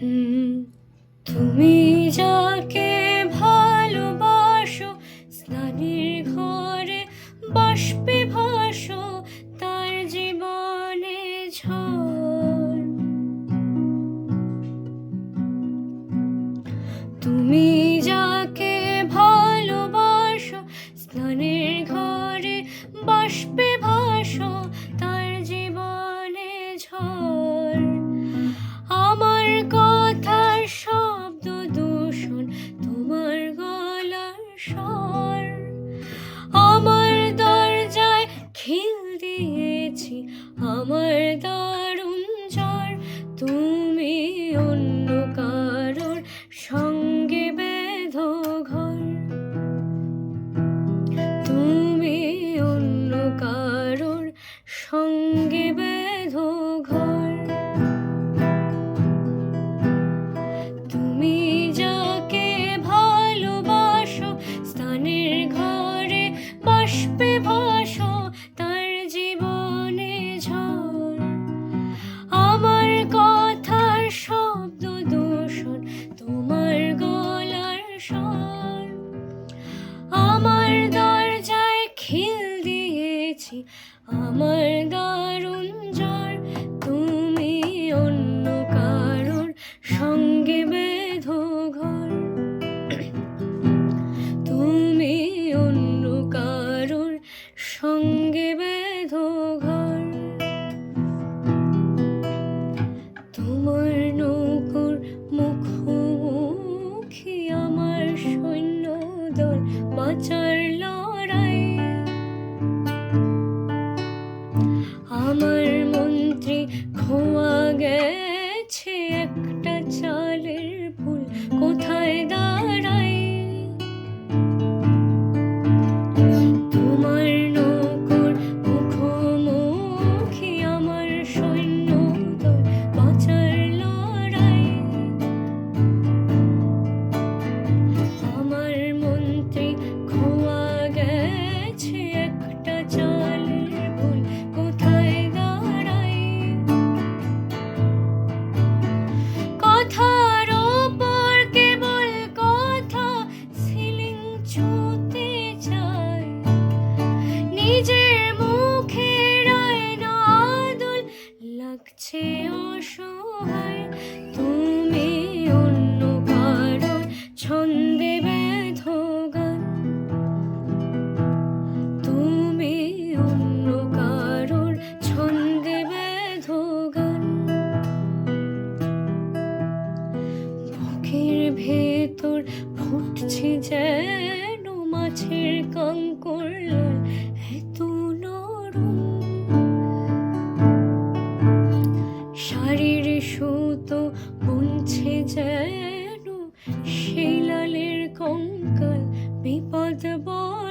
হুম, তুমি যাকে ভালোবাসো, স্নানের ঘরে বাষ্পে ভাসো, তার জীবনে ঝড়। তুমি যাকে ভালোবাসো, স্নানের ঘরে বাষ্পে ভাসো, তার জীবনে ঝড়। আমার কথার শব্দ দূষণ, তোমার গলার স্বর। আমার দরজায় খিল দিয়েছি, আমার দারুণ জ্বর। তুমি অন্য কারোর সঙ্গে বেঁধো ঘর। তুমি অন্য কারোর সঙ্গে বেঁধো ঘর। তুমি যাকে ভালোবাসো, স্থানের ঘরে বাষ্পে ভাসো, তার জীবনে ঝড়। আমার কথার শব্দ দূষণ, তোমার গলার স্বর। আমার দরজায় খিল দিয়েছি, আমার দারুণ জ্বর। তুমি অন্য কারোর সঙ্গে বেঁধো ঘর। তুমি অন্য কারোর সঙ্গে বেঁধো ঘর। তোমার নৌকোর মুখোমুখি আমার সৈন্যদল, বাঁচার লড়াই। আমার মন্ত্রী খোয়া গেছে একটা চালের ফুল, কোথায় দাঁড়াই। তোমার নৌকোর মুখোমুখি আমার সৈন্যদল, বাঁচার লড়াই। আমার মন্ত্রী খোয়া গেছে একটা চালের ফুল, কোথায় দাঁড়াই। কথার ওপর কেবল কথা, সিলিং ছুঁতে চায়। নিজের মুখের আয়না আদল লাগছে অসহায়। তুমি অন্য কারোর ছন্দে বেঁধো গান। তুমি অন্য কারোর ছন্দে বেঁধো গান। বুকের ভেতর ফুটছে যেন মাছের কাঙ্কর লাল, এত নরম। শাড়ির সুতো বুনছে যেন সেই লালের কঙ্কাল, বিপদ বড়।